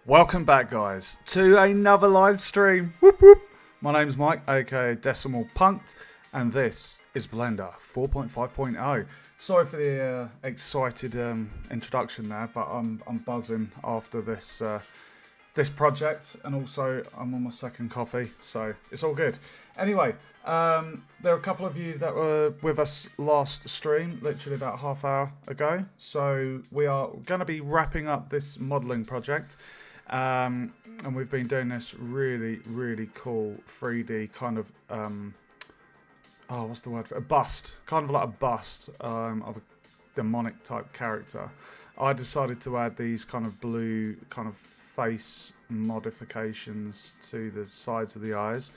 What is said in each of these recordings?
Welcome back, guys, to another live stream. Whoop whoop. My name's Mike, aka Decimal Punked, and this is Blender 4.5.0. Sorry for the excited introduction there, but I'm buzzing after this this project, and also I'm on my second coffee, so it's all good. Anyway, there are a couple of you that were with us last stream, literally about half hour ago. So we are going to be wrapping up this modelling project. And we've been doing this really cool 3D kind of, what's the word for it? A bust, kind of like a bust of a demonic type character. I decided to add these kind of blue kind of face modifications to the sides of the eyes.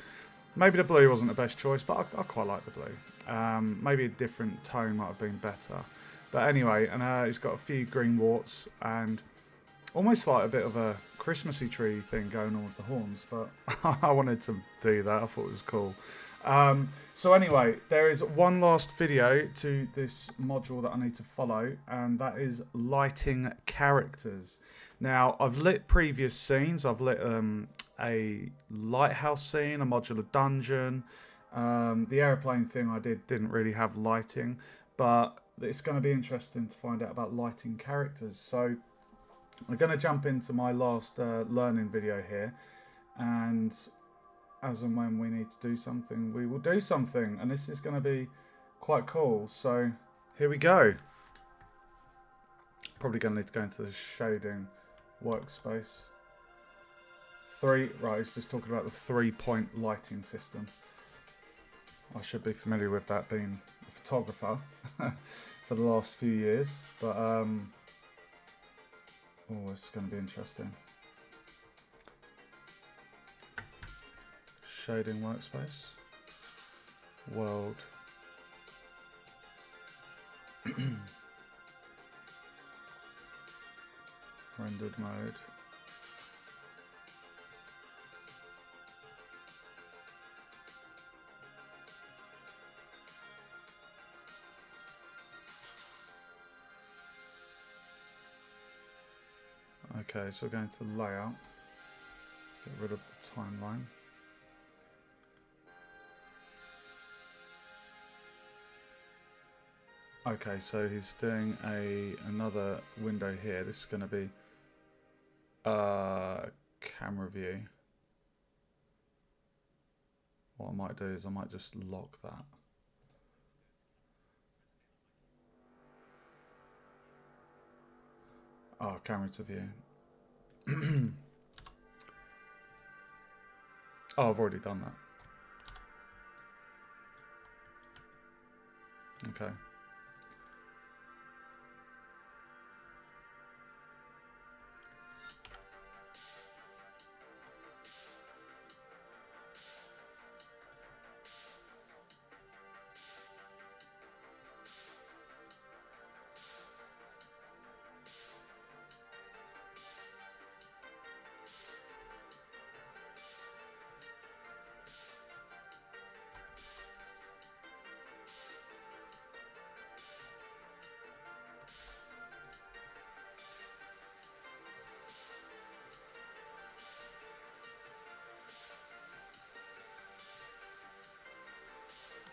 Maybe the blue wasn't the best choice, but I quite like the blue. Maybe a different tone might have been better. But anyway, and it's got a few green warts and almost like a bit of a Christmassy tree thing going on with the horns, but I wanted to do that. I thought it was cool. So anyway, there is one last video to this module that I need to follow, and that is lighting characters. Now, I've lit previous scenes. I've lit a lighthouse scene, a modular dungeon. The airplane thing I didn't really have lighting, but it's going to be interesting to find out about lighting characters. So I'm going to jump into my last learning video here, and as and when we need to do something, we will do something, and this is going to be quite cool. So here we go. Probably going to need to go into the shading workspace. Right, it's just talking about the 3-point lighting system. I should be familiar with that, being a photographer for the last few years, but oh, this is going to be interesting. Shading workspace. World. Rendered mode. Okay, so we're going to layout, get rid of the timeline. Okay, so he's doing another window here. This is going to be camera view. What I might do is I might just lock that. Oh, camera to view. Oh, I've already done that. Okay.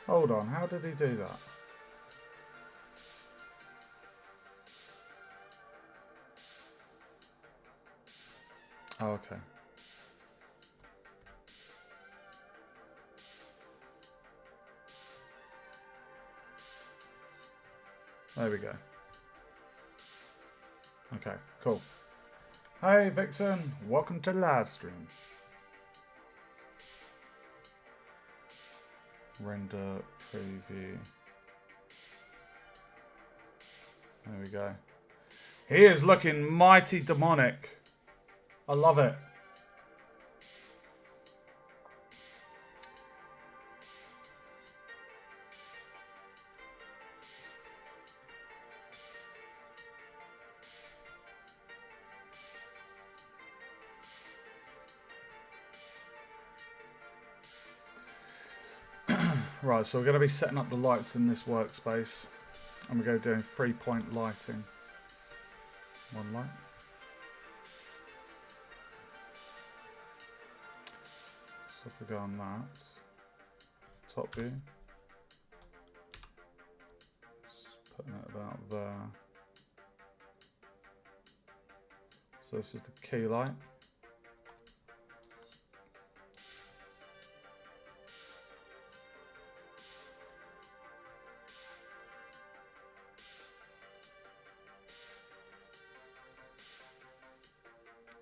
Hold on, how did he do that? Oh, okay. There we go. Okay, cool. Hey Vixen, welcome to live stream. Render preview. There we go. He is looking mighty demonic. I love it. Right, so we're going to be setting up the lights in this workspace, and we're going to be doing 3-point lighting. One light. So if we go on that, top view, just putting it about there. So this is the key light.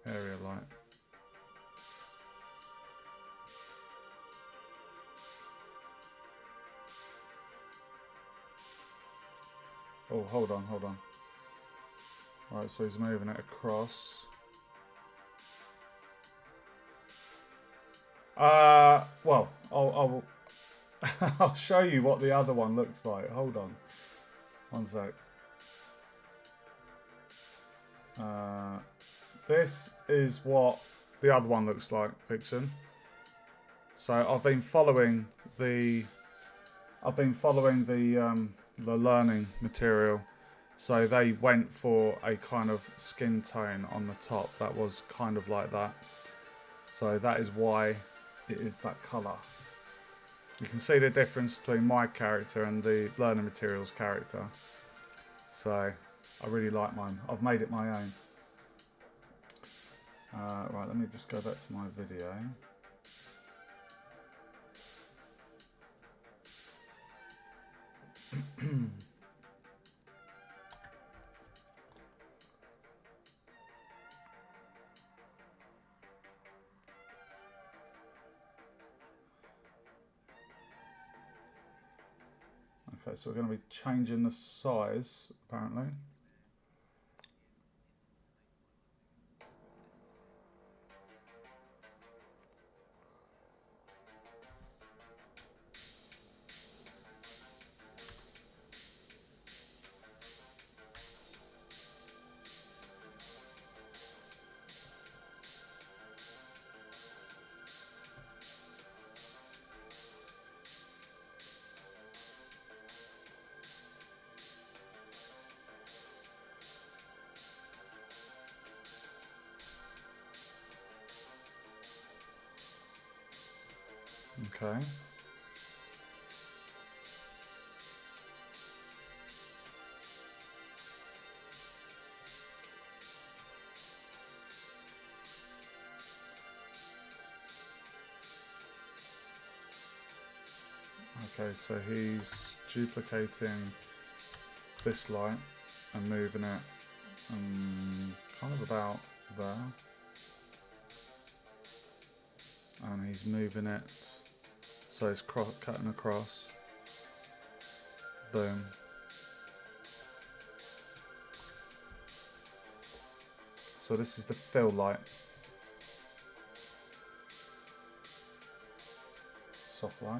Area light. Oh, hold on. Right, so he's moving it across. Well, I'll I'll show you what the other one looks like. Hold on, one sec. This is what the other one looks like, Vixen. So I've been following the learning material. So they went for a kind of skin tone on the top that was kind of like that. So that is why it is that colour. You can see the difference between my character and the learning materials character. So I really like mine. I've made it my own. Right, let me just go back to my video. Okay, so we're going to be changing the size, apparently. Okay. Okay, so he's duplicating this light and moving it kind of about there. And he's moving it so it's cutting across. Boom. So this is the fill light. Soft light.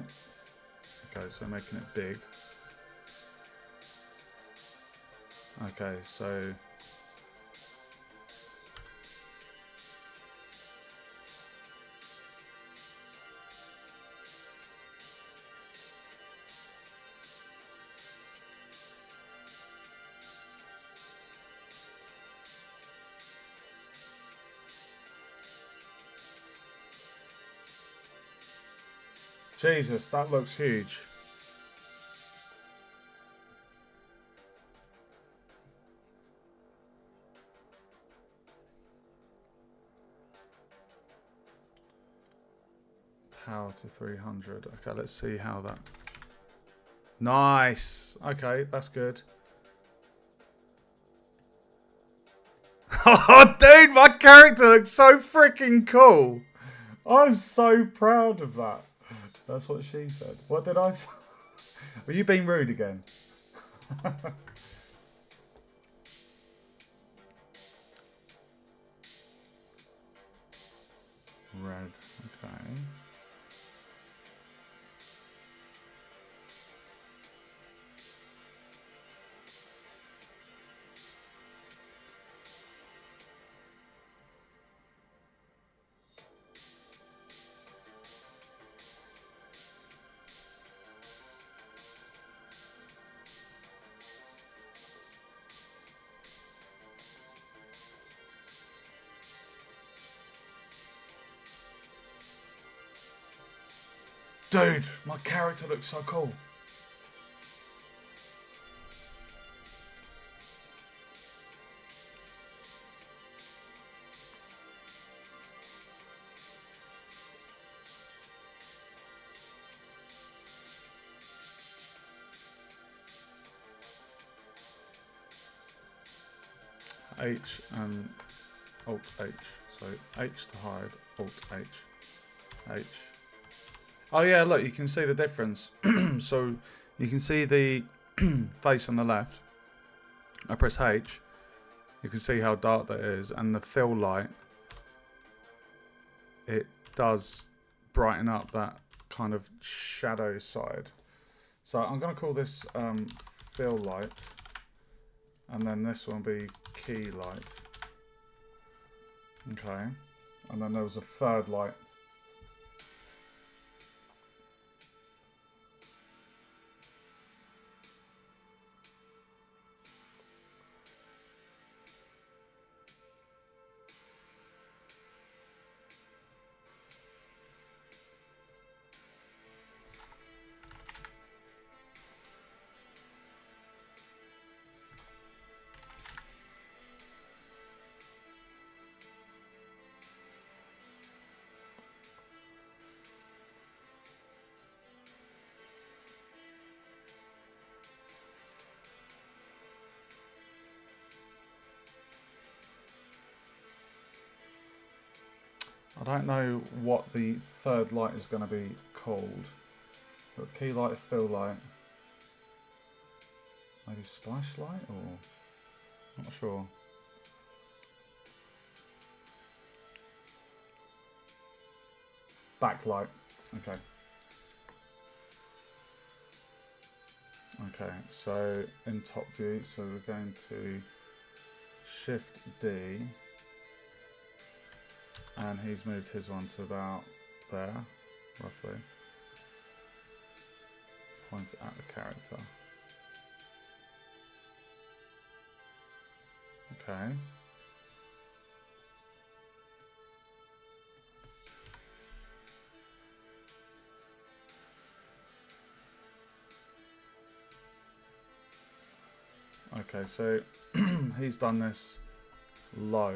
Okay, so making it big. Okay, so Jesus, that looks huge. Power to 300. Okay, let's see how that... Nice. Okay, that's good. Oh, dude, my character looks so freaking cool. I'm so proud of that. That's what she said. What did I say? Were you being rude again? Red. Okay. Dude, my character looks so cool. H and Alt H. So H to hide, Alt H. H. Oh yeah, look, you can see the difference. So you can see the face on the left. I press H. You can see how dark that is, and the fill light. It does brighten up that kind of shadow side. So I'm going to call this fill light, and then this one will be key light. Okay, and then there was a third light. I don't know what the third light is going to be called. But key light, fill light. Maybe splash light, or not sure. Backlight. Okay. Okay, so in top view, so we're going to Shift D. And he's moved his one to about there, roughly. Point at the character. Okay. Okay, so he's done this low.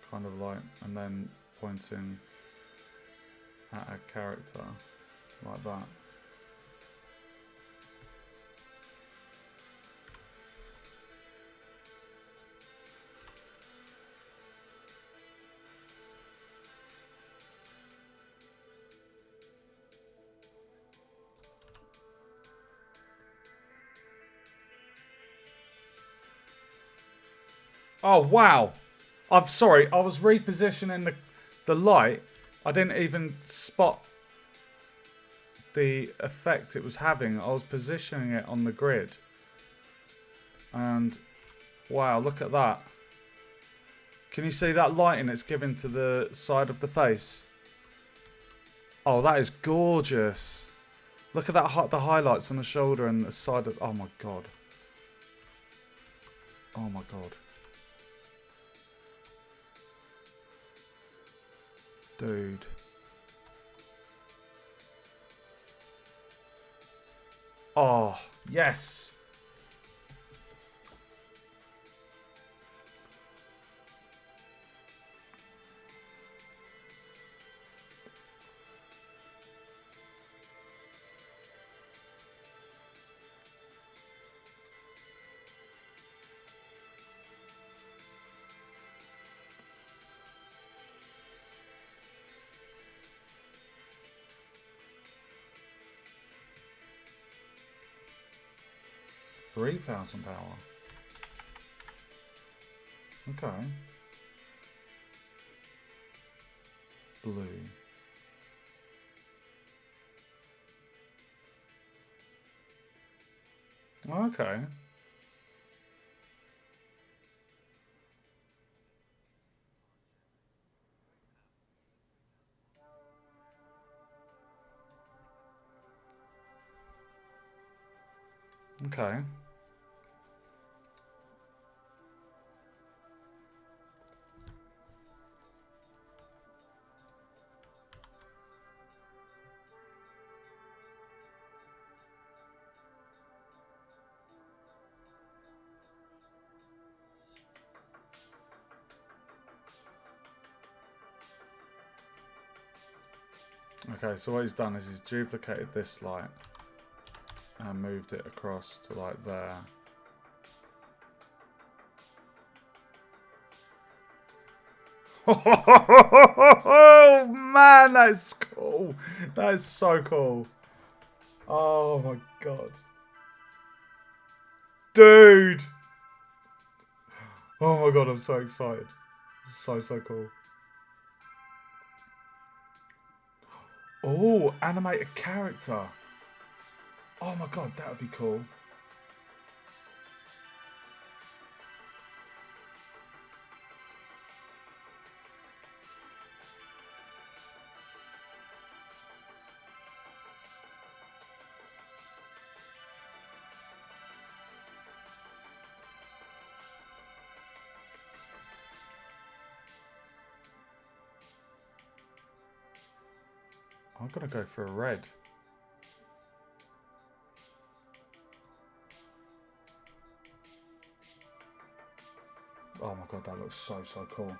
Kind of like, and then pointing at a character like that. Oh wow! I'm sorry, I was repositioning the light. I didn't even spot the effect it was having. I was positioning it on the grid. And wow, look at that. Can you see that lighting it's given to the side of the face? Oh, that is gorgeous. Look at that, the highlights on the shoulder and the side of... Oh my god. Oh my god. Dude. Oh, yes. £3,000 power. Okay. Blue. Okay. Okay. Okay, so what he's done is he's duplicated this light and moved it across to like there. Oh man, that's cool. That is so cool. Oh my god. Dude. Oh my god, I'm so excited. So cool. Oh, animate a character. Oh my god, that would be cool. I'm gonna go for a red. Oh my god, that looks so cool.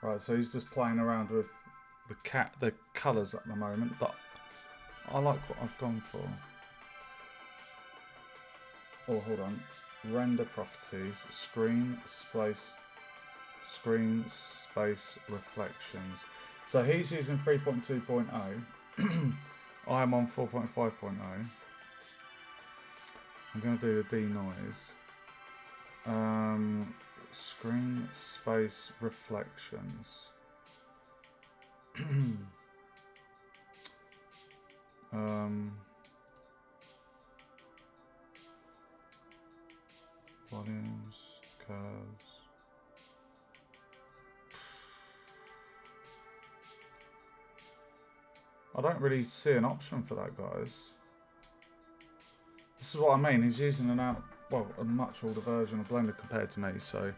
Right, so he's just playing around with the colours at the moment, but I like what I've gone for. Oh, hold on. Render properties, screen space reflections. So he's using 3.2.0. I'm on 4.5.0. I'm going to do the denoise. Screen space reflections. Volumes, curves. I don't really see an option for that, guys. This is what I mean. He's using a much older version of Blender compared to me, so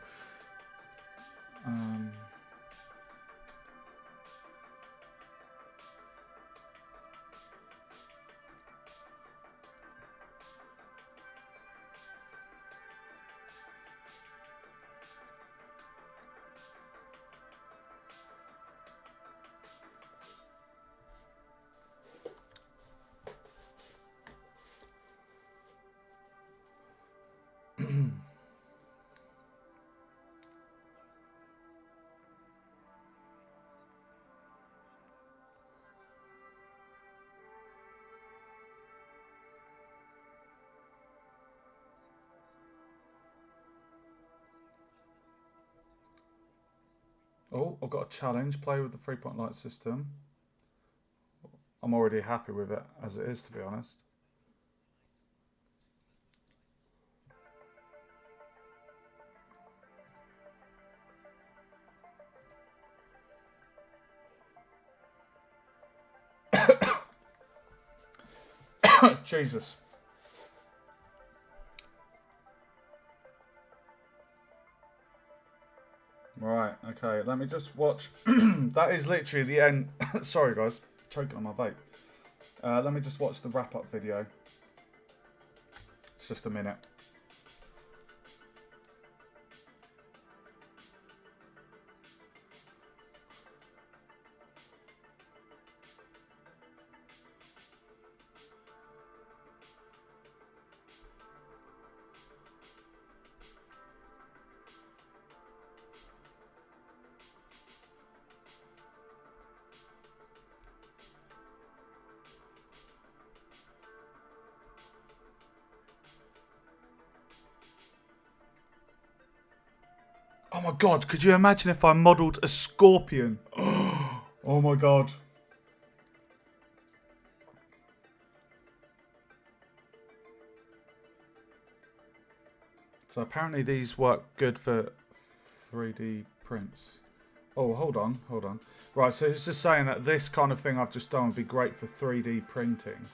oh, I've got a challenge. Play with the 3-point light system. I'm already happy with it as it is, to be honest. Jesus. Right, okay, let me just watch. That is literally the end. Sorry, guys, choking on my vape. Let me just watch the wrap-up video. It's just a minute. Oh my god, could you imagine if I modelled a scorpion? Oh my god. So apparently these work good for 3D prints. Oh, hold on, hold on. Right, so it's just saying that this kind of thing I've just done would be great for 3D printing.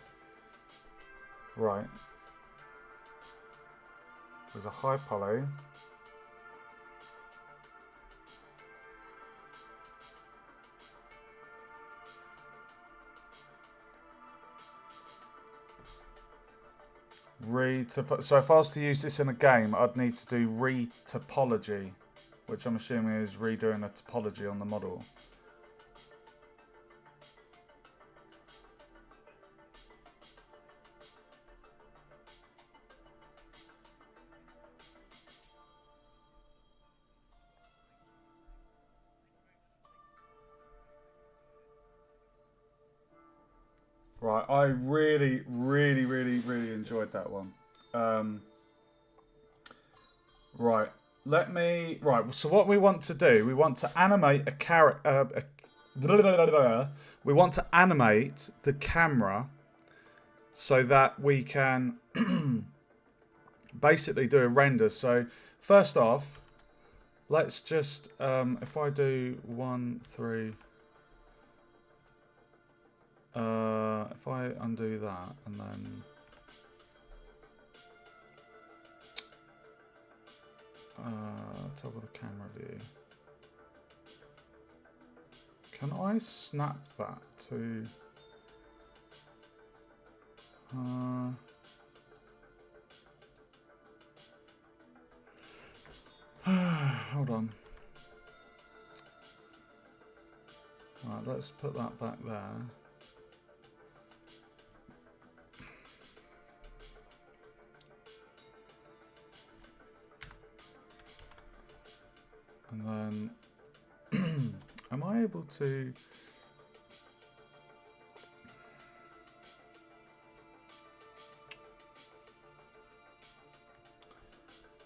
Right. There's a high poly. So if I was to use this in a game, I'd need to do re-topology, which I'm assuming is redoing a topology on the model. Right, I really enjoyed that one. Right, so what we want to do, we want to animate a character. We want to animate the camera so that we can basically do a render. So first off, let's just, if I do 1, 3, if I undo that and then top of the camera view, can I snap that to hold on. Right, let's put that back there. And then, am I able to...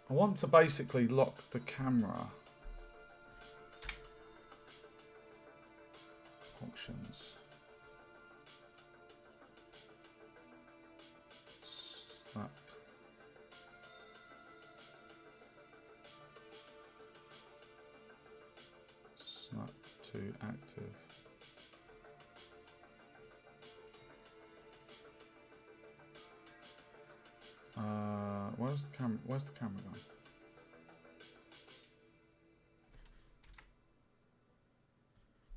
I want to basically lock the camera. Options. Snap. Snap to active. Where's the camera gone?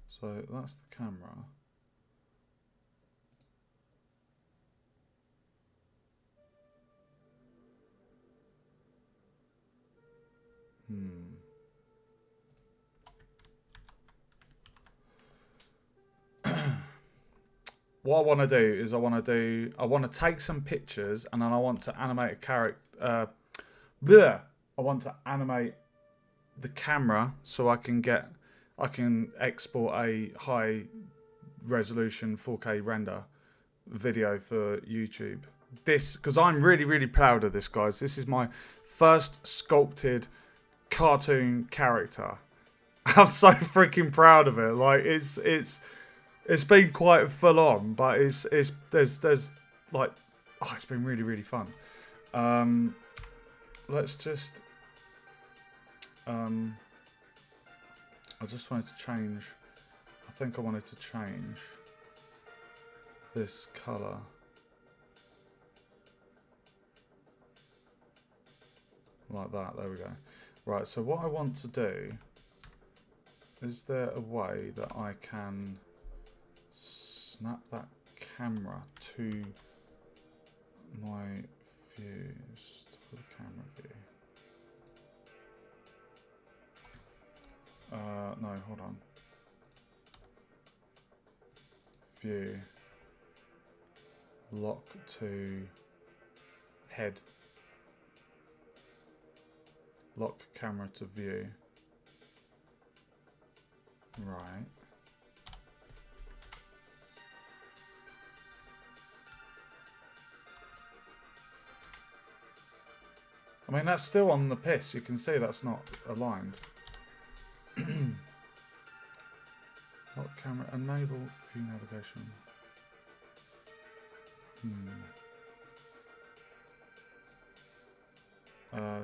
So that's the camera. What I want to do is I want to take some pictures and then I want to animate a character. I want to animate the camera so I can export a high resolution 4K render video for YouTube. This, because I'm really proud of this, guys. This is my first sculpted cartoon character. I'm so freaking proud of it. Like it's been quite full on, but there's like, oh, it's been really fun. Let's just I just wanted to change. I think I wanted to change this color. Like that. There we go. Right, so what I want to do, is there a way that I can snap that camera to my views, to the camera view? No, hold on. View. Lock to head. Lock camera to view. Right. I mean, that's still on the piss. You can see that's not aligned. Lock camera, enable view navigation.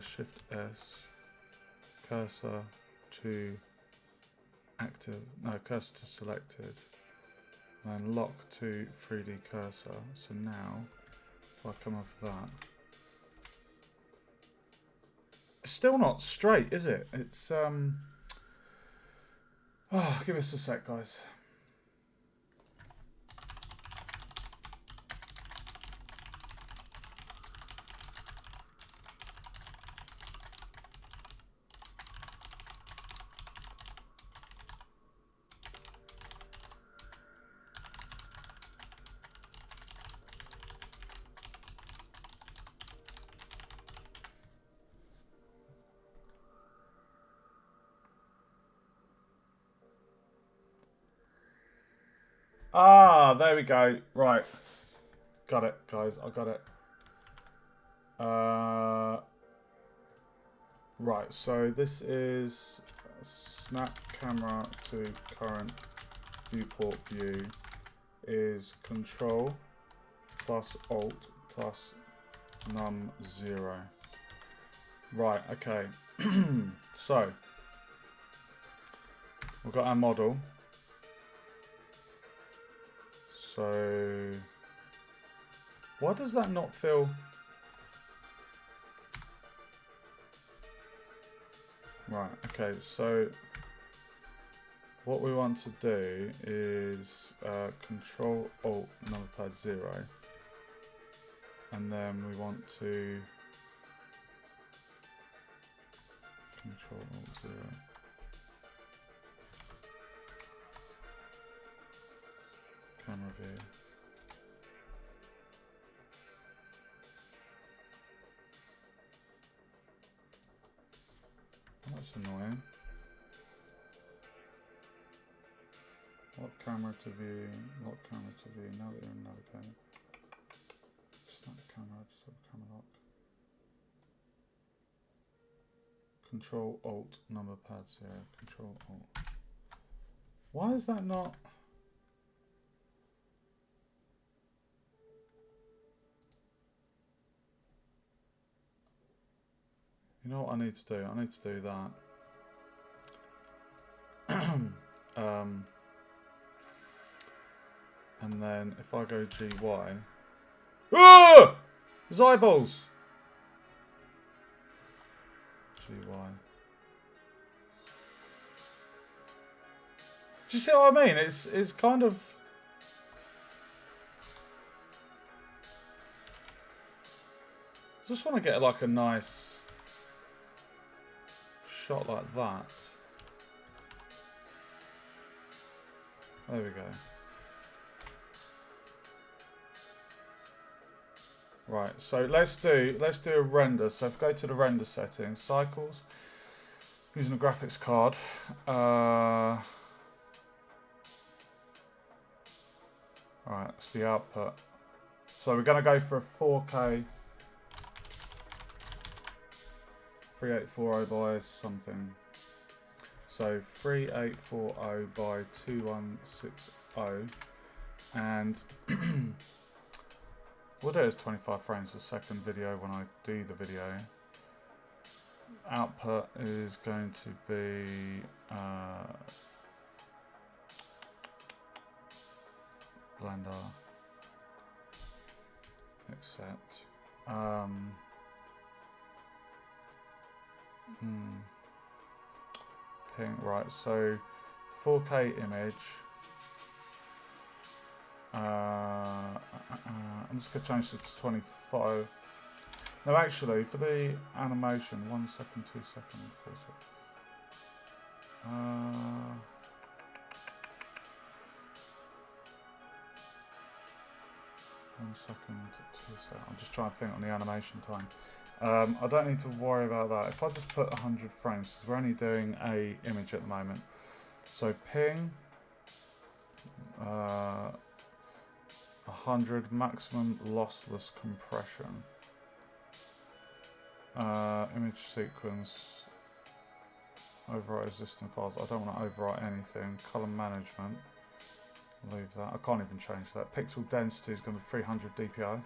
Shift S, cursor to active, no, cursor to selected, and then lock to 3D cursor. So now, if I come off that, it's still not straight, is it? It's, oh, give us a sec, guys. Ah, there we go. Right. Got it, guys. I got it. Right, so this is snap camera to current viewport view is Control plus Alt plus num 0. Right, okay. So, we've got our model. So, why does that not feel... Right, okay, so what we want to do is Control Alt numpad 0, and then we want to Control Alt 0. Camera view. That's annoying. What camera to view? What camera to view? Now that you're in navigator. Snap camera, just have a camera lock. Control Alt number pad 0. Control Alt. Why is that not? You know what I need to do? I need to do that. And then if I go GY, ah! There's eyeballs. GY. Do you see what I mean? It's kind of. I just want to get like a nice shot like that. There we go. Right, so let's do a render. So if I go to the render settings, cycles, using a graphics card. Alright, that's the output. So we're gonna go for a 4K 3840 by something. So 3840 by 2160, and we'll do it as 25 frames a second video when I do the video. Output is going to be Blender, accept. Ping, right, so 4K image. I'm just going to change this to 25. No, actually, for the animation, 1 second, 2 seconds, 3 seconds. 1 second, 2 seconds. I'm just trying to think on the animation time. I don't need to worry about that. If I just put 100 frames, because we're only doing a image at the moment. So ping, 100 maximum lossless compression. Image sequence, overwrite existing files. I don't want to overwrite anything. Color management, leave that. I can't even change that. Pixel density is going to be 300 dpi.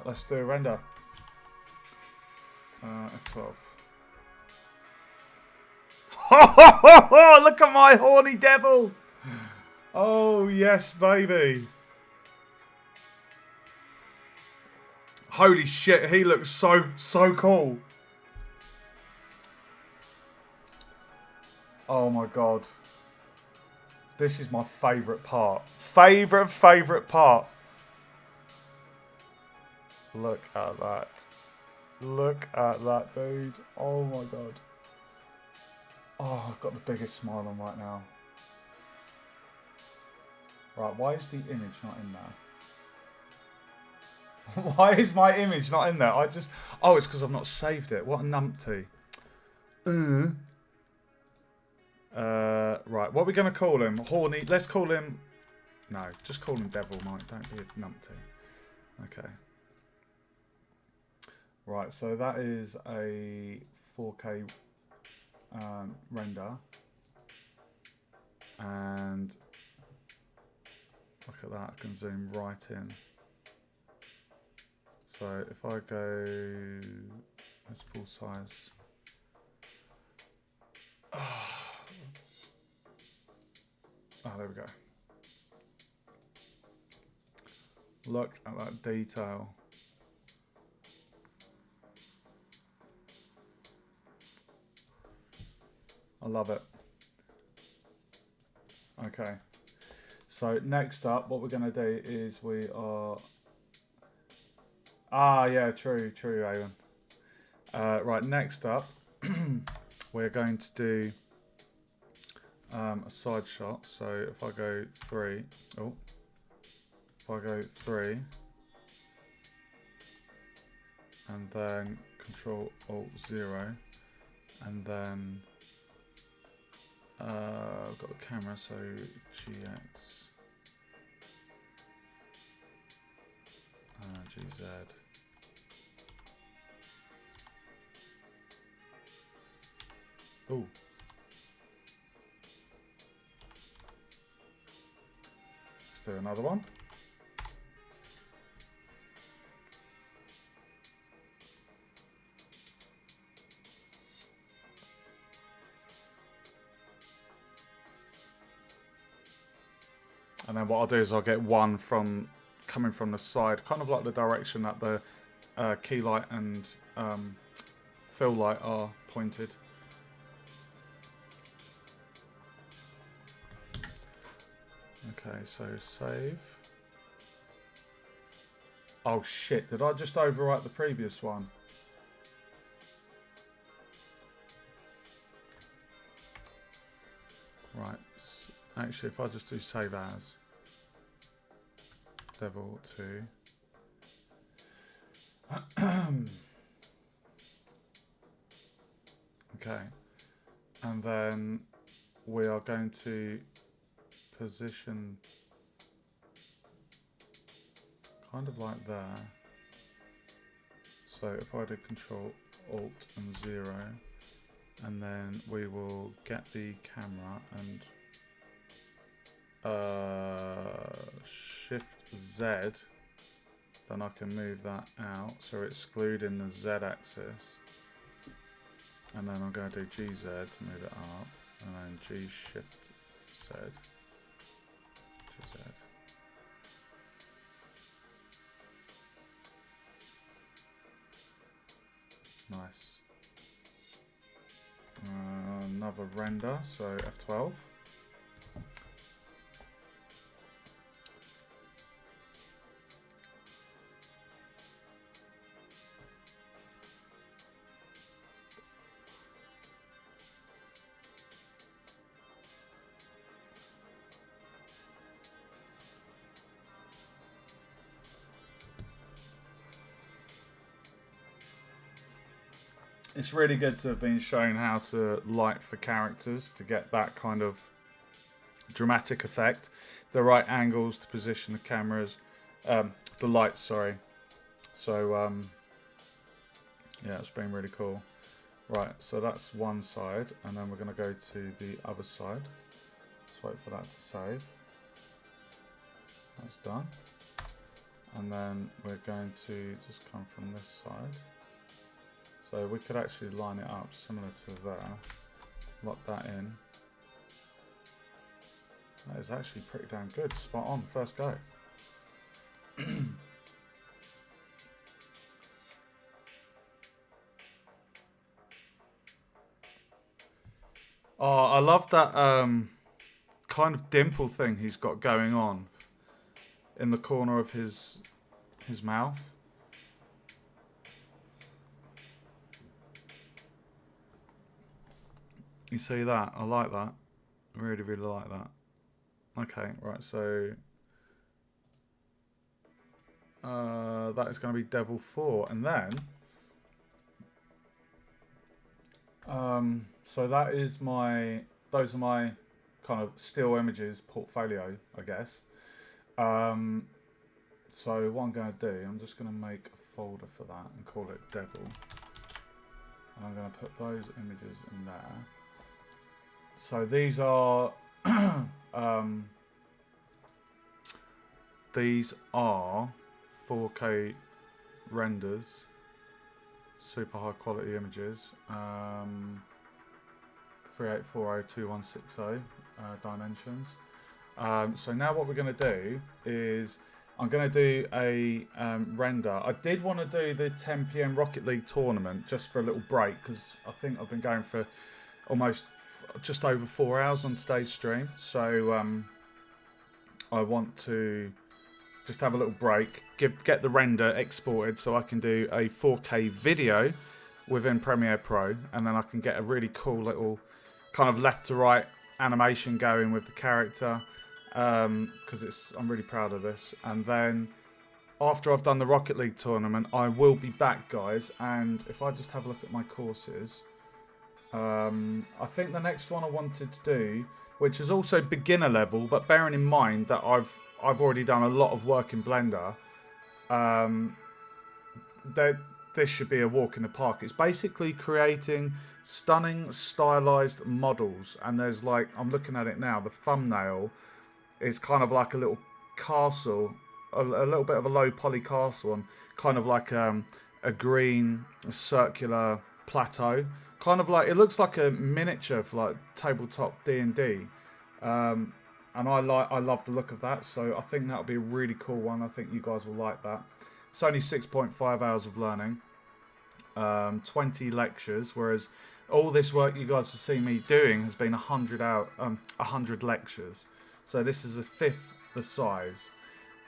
Let's do a render. F12. Oh, look at my horny devil! Oh, yes, baby. Holy shit, he looks so cool. Oh my god. This is my favourite part. Favourite part. Look at that. Look at that, dude. Oh my god. Oh, I've got the biggest smile on right now. Right, why is the image not in there? Why is my image not in there? Oh, it's because I've not saved it. What a numpty. Right, what are we going to call him? Horny. Let's call him... No, just call him Devil Mike. Don't be a numpty. Okay. Right, so that is a 4K render. And look at that, I can zoom right in. So if I go... That's full size. Oh, there we go. Look at that detail. I love it. Okay. So next up, what we're going to do is we are... Ah, yeah, true, Aaron. Right, next up, we're going to do a side shot. So if I go 3, if I go 3, and then Control Alt 0, and then I've got the camera, so GX, GZ. Oh. Let's do another one. And then what I'll do is I'll get one from coming from the side, kind of like the direction that the key light and fill light are pointed. Okay, so save. Oh shit, did I just overwrite the previous one? Right, actually if I just do save as, Devil 2. Okay, and then we are going to position kind of like there. So if I do Control Alt and 0, and then we will get the camera and Shift Z, then I can move that out, so excluding the Z axis, and then I'm going to do GZ to move it up, and then G Shift Z, GZ. Nice. Another render, so F12. It's really good to have been shown how to light for characters to get that kind of dramatic effect. The right angles to position the cameras, the lights, sorry. So, yeah, it's been really cool. Right, so that's one side, and then we're going to go to the other side. Let's wait for that to save. That's done. And then we're going to just come from this side. So So we could actually line it up similar to there. Lock that in. That is actually pretty damn good. Spot on, first go. Oh, I love that kind of dimple thing he's got going on in the corner of his mouth. You see that? I like that. I really, really like that. Okay, right, so that is going to be Devil 4. And then so that is those are my kind of still images portfolio, I guess. So what I'm going to do, I'm just going to make a folder for that and call it Devil. And I'm going to put those images in there. So these are these are 4K renders, super high quality images, 38402160 dimensions. So now what we're going to do is I'm going to do a render. I did want to do the 10 PM Rocket League tournament just for a little break, because I think I've been going for almost just over 4 hours on today's stream. So I want to just have a little break, get the render exported so I can do a 4K video within Premiere Pro, and then I can get a really cool little kind of left to right animation going with the character, because I'm really proud of this. And then after I've done the Rocket League tournament, I will be back, guys. And if I just have a look at my courses, I think the next one I wanted to do, which is also beginner level, but bearing in mind that I've already done a lot of work in Blender, this should be a walk in the park. It's basically creating stunning stylized models, and there's like, I'm looking at it now, the thumbnail is kind of like a little castle, a little bit of a low poly castle, and kind of like a green circular plateau, kind of like, it looks like a miniature for like tabletop D&D, and I love the look of that, so I think that'll be a really cool one. I think you guys will like that. It's only 6.5 hours of learning, 20 lectures, whereas all this work you guys have seen me doing has been 100 lectures. So this is a fifth the size.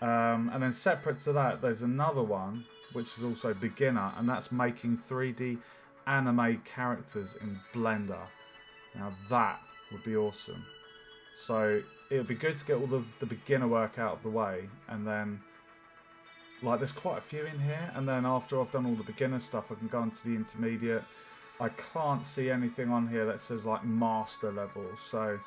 And then separate to that, there's another one which is also beginner, and that's making 3D anime characters in Blender. Now that would be awesome. So it would be good to get all the beginner work out of the way, and then like there's quite a few in here, and then after I've done all the beginner stuff I can go into the intermediate. I can't see anything on here that says like master level, so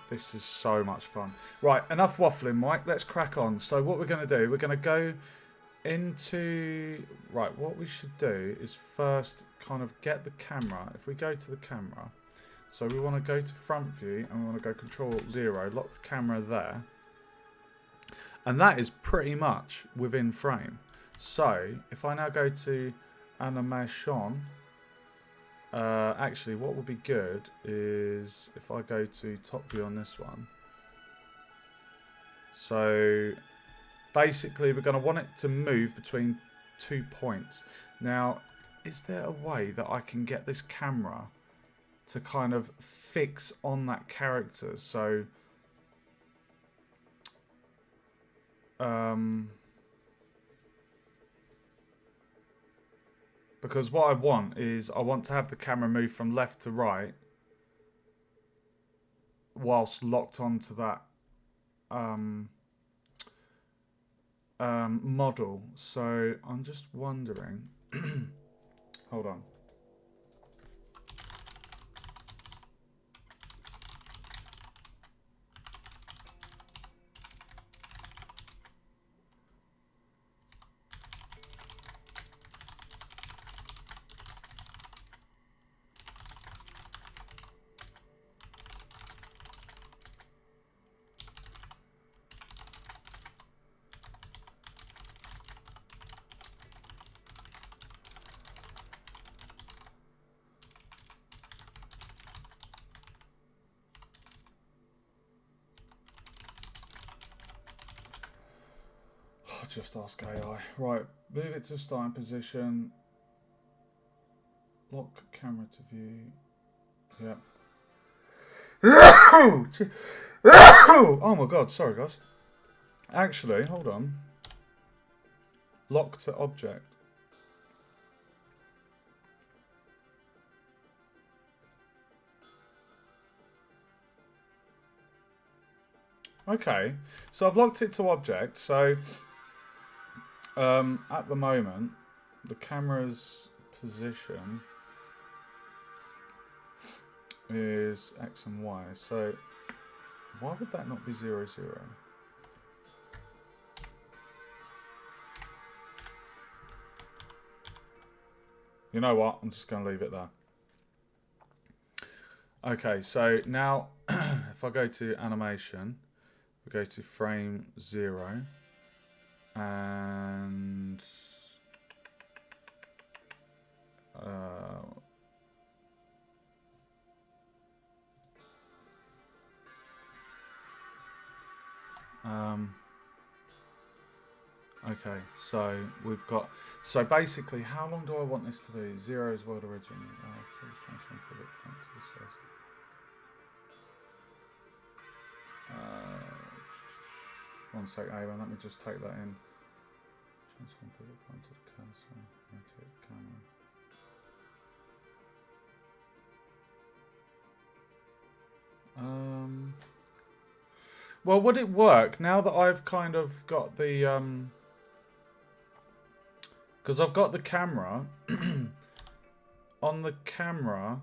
this is so much fun. Right, enough waffling, Mike, let's crack on. So what we're going to do, we're going to go into, right, what we should do is first kind of get the camera. If we go to the camera, so we want to go to front view, and we want to go Control-0, lock the camera there. And that is pretty much within frame. So if I now go to animation, actually what would be good is if I go to top view on this one. So basically we're going to want it to move between 2 points. Now, is there a way that I can get this camera to kind of fix on that character? So because what I want is I want to have the camera move from left to right whilst locked onto that model. So I'm just wondering hold on. just ask AI. Right, move it to starting position. Lock camera to view. Yep. Oh my god, sorry guys. Actually, hold on. Lock to object. Okay, so I've locked it to object. So at the moment, the camera's position is X and Y. So why would that not be 0, 0? You know what? I'm just going to leave it there. Okay, so now if I go to animation, we go to frame 0 and okay, so we've got, so basically how long do I want this to be? 0 is world origin. One sec, Aaron, let me just take that in. Transform pivot point to cursor, rotate camera. Well, would it work now that I've kind of got the because I've got the camera on the camera,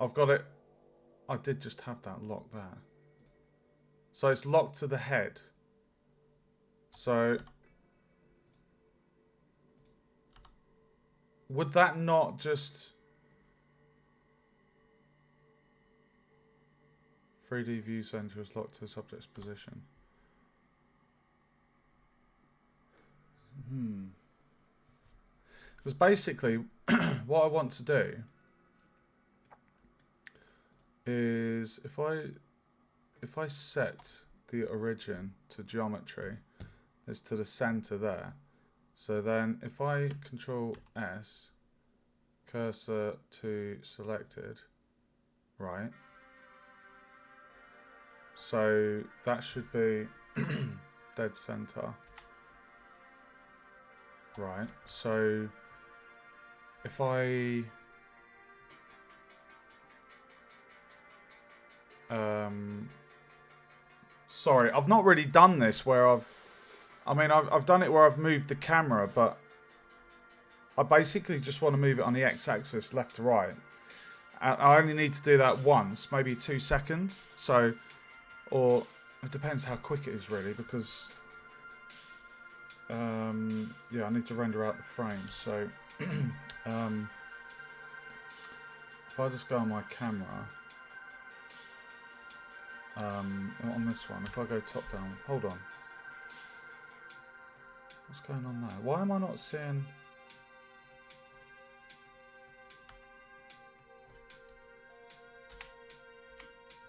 I've got it. I did just have that locked there, so it's locked to the head. So would that not just 3D view center is locked to subject's position? Because basically what I want to do is if I set the origin to geometry, it's to the center there. So then if I control S, cursor to selected, right? So that should be dead center. Right, so if I sorry, I've not really done this where I've done it where I've moved the camera, but I basically just want to move it on the x-axis left to right. I only need to do that once, maybe 2 seconds. So, or it depends how quick it is really, because yeah, I need to render out the frame. So if I just go on my camera, on this one, if I go top down, hold on. What's going on there? Why am I not seeing...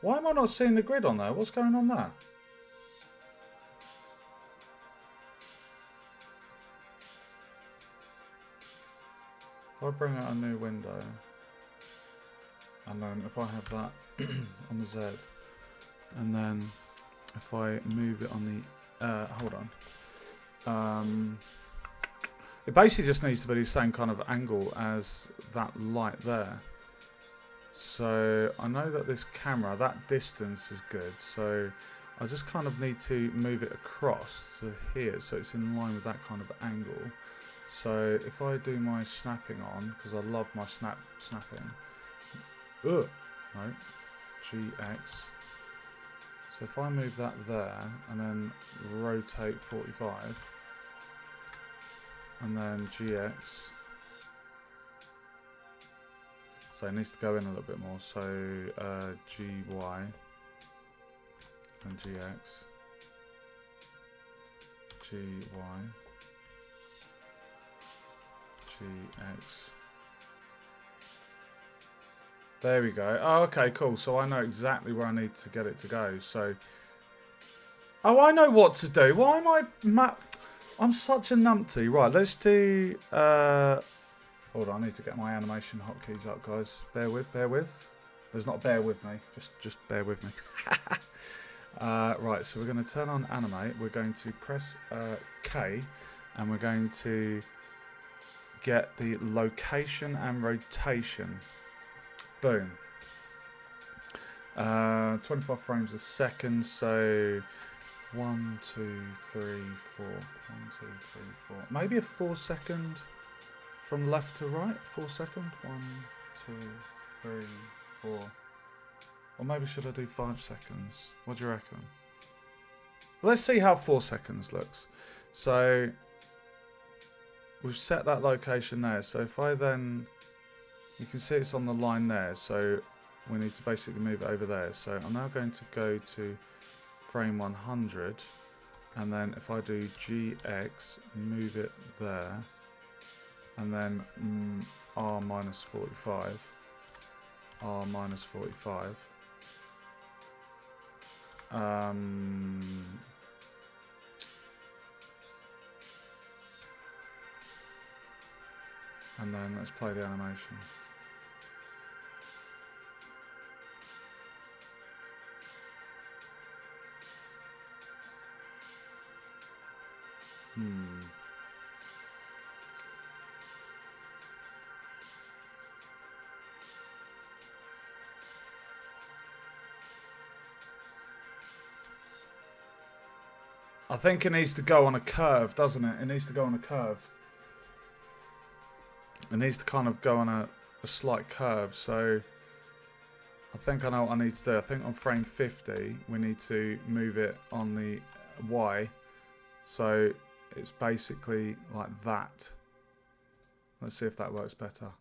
Why am I not seeing the grid on there? What's going on there? If I bring out a new window, and then if I have that on the Z, and then if I move it on the... hold on. It basically just needs to be the same kind of angle as that light there. So I know that this camera, that distance is good, so I just kind of need to move it across to here so it's in line with that kind of angle. So if I do my snapping on, because I love my snapping, no, GX. So if I move that there and then rotate 45 and then GX, so it needs to go in a little bit more, so GY and GX, GY, GX. There we go. Oh, okay, cool. So I know exactly where I need to get it to go. So, oh, I know what to do. Why am I I'm such a numpty. Right, let's do... hold on, I need to get my animation hotkeys up, guys. Bear with. There's not bear with me. Just bear with me. Right, so we're going to turn on animate. We're going to press K, and we're going to get the location and rotation. Boom. 25 frames a second, so 1, 2, 3, 4. 1, 2, 3, 4. Maybe a 4-second from left to right. 4-second. 1, 2, 3, 4. Or maybe should I do 5 seconds? What do you reckon? Let's see how 4 seconds looks. So we've set that location there. So if I then, you can see it's on the line there. So we need to basically move it over there. So I'm now going to go to frame 100. And then if I do GX, move it there. And then R minus 45. R minus 45. And then let's play the animation. I think it needs to go on a curve, doesn't it? It needs to go on a curve. It needs to kind of go on a slight curve. So I think I know what I need to do. I think on frame 50, we need to move it on the Y. So it's basically like that. Let's see if that works better.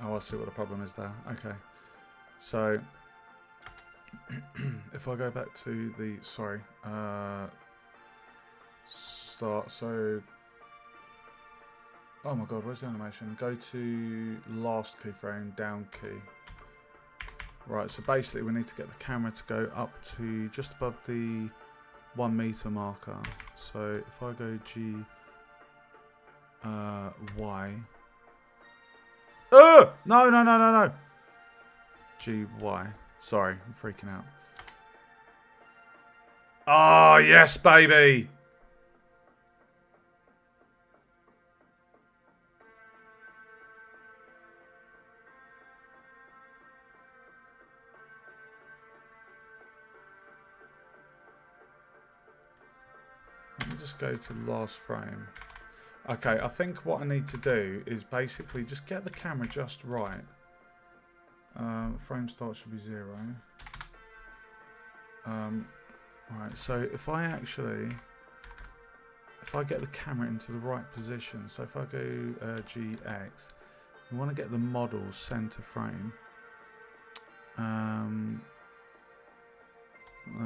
Oh, I see what the problem is there. Okay. So if I go back to the, start, so, oh my god, where's the animation? Go to last keyframe, down key. Right, so basically we need to get the camera to go up to just above the 1 meter marker. So if I go G, Y. No. G, Y. Sorry, I'm freaking out. Oh, yes, baby! Let me just go to the last frame. Okay, I think what I need to do is basically just get the camera just right. Frame start should be 0. Right, so if I get the camera into the right position, so if I go GX, you want to get the model center frame.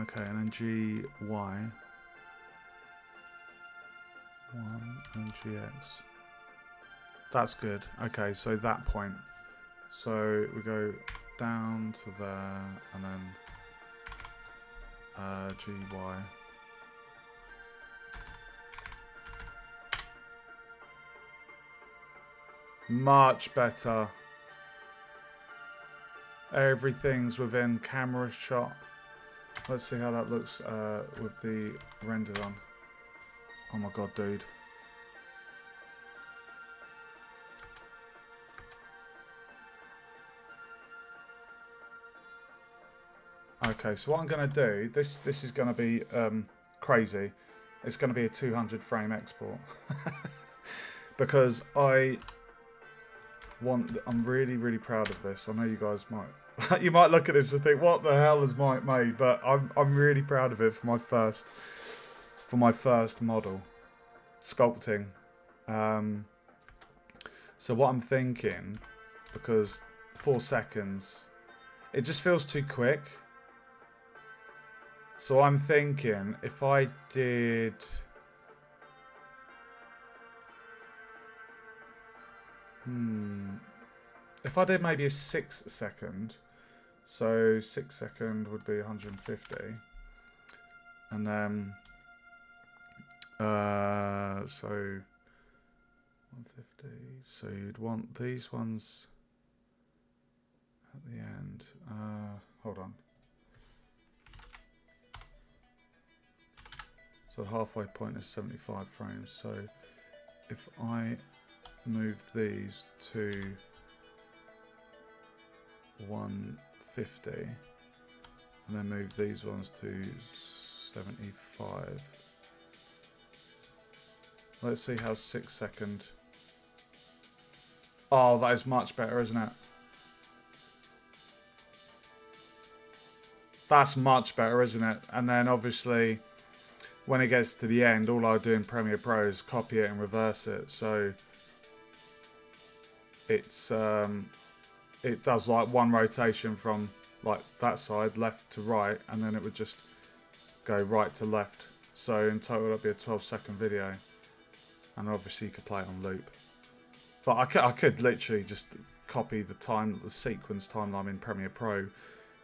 Okay, and then GY. 1 and GX. That's good. Okay, so that point. So we go down to there and then GY. Much better. Everything's within camera shot. Let's see how that looks with the rendered on. Oh my god, dude. Okay, so what I'm going to do, this is going to be crazy. It's going to be a 200 frame export. Because I'm really proud of this. I know you guys might you might look at this and think, what the hell has Mike made? But I'm really proud of it for my first model, sculpting. So what I'm thinking, because 4 seconds, it just feels too quick. So I'm thinking if I did... If I did maybe a 6 second, so 6 second would be 150. And then, so 150. So you'd want these ones at the end. Hold on. So the halfway point is 75 frames. So if I move these to 150 and then move these ones to 75. Let's see how 6 second. Oh, that is much better, isn't it? That's much better, isn't it? And then obviously when it gets to the end, all I do in Premiere Pro is copy it and reverse it. So it's it does like one rotation from like that side, left to right, and then it would just go right to left. So in total it'd be a 12-second video, and obviously you could play it on loop. But I could literally just copy the sequence timeline in Premiere Pro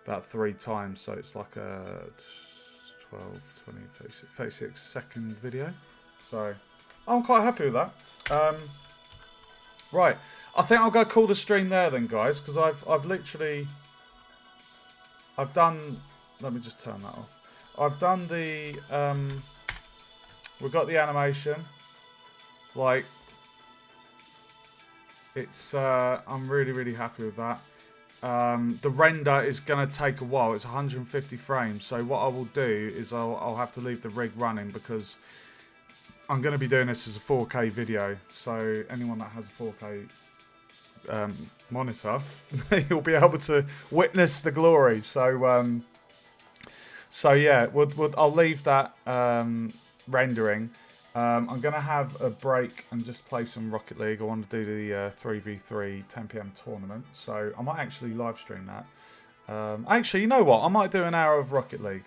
about 3 times, so it's like a 12, 20, 36 second video. So I'm quite happy with that. Right, I think I'll go call the stream there then, guys, because I've done. Let me just turn that off. I've done the. We've got the animation. Like, it's. I'm really happy with that. The render is going to take a while. It's 150 frames. So what I will do is I'll have to leave the rig running because I'm going to be doing this as a 4K video. So anyone that has a 4K monitor, you'll be able to witness the glory. So so yeah, I'll leave that rendering. I'm going to have a break and just play some Rocket League. I want to do the 3v3 10 PM tournament. So I might actually live stream that. Actually, you know what? I might do an hour of Rocket League.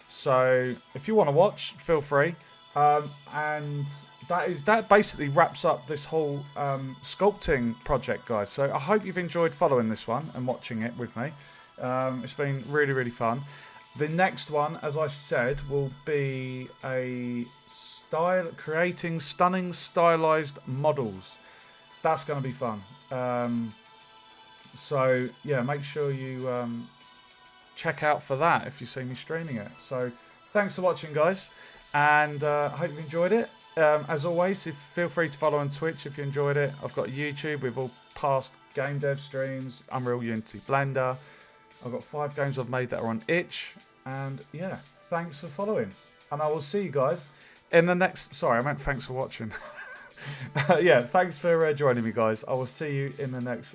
So if you want to watch, feel free. And that basically wraps up this whole sculpting project, guys. So I hope you've enjoyed following this one and watching it with me. It's been really fun. The next one, as I said, will be creating stunning stylized models. That's going to be fun. So yeah, make sure you check out for that if you see me streaming it. So thanks for watching, guys, and I hope you enjoyed it. As always, feel free to follow on Twitch if you enjoyed it. I've got YouTube with all past game dev streams, Unreal, Unity, Blender. I've got 5 games I've made that are on itch. And yeah, thanks for following. And I will see you guys in the next... Sorry, I meant thanks for watching. Yeah, thanks for joining me, guys. I will see you in the next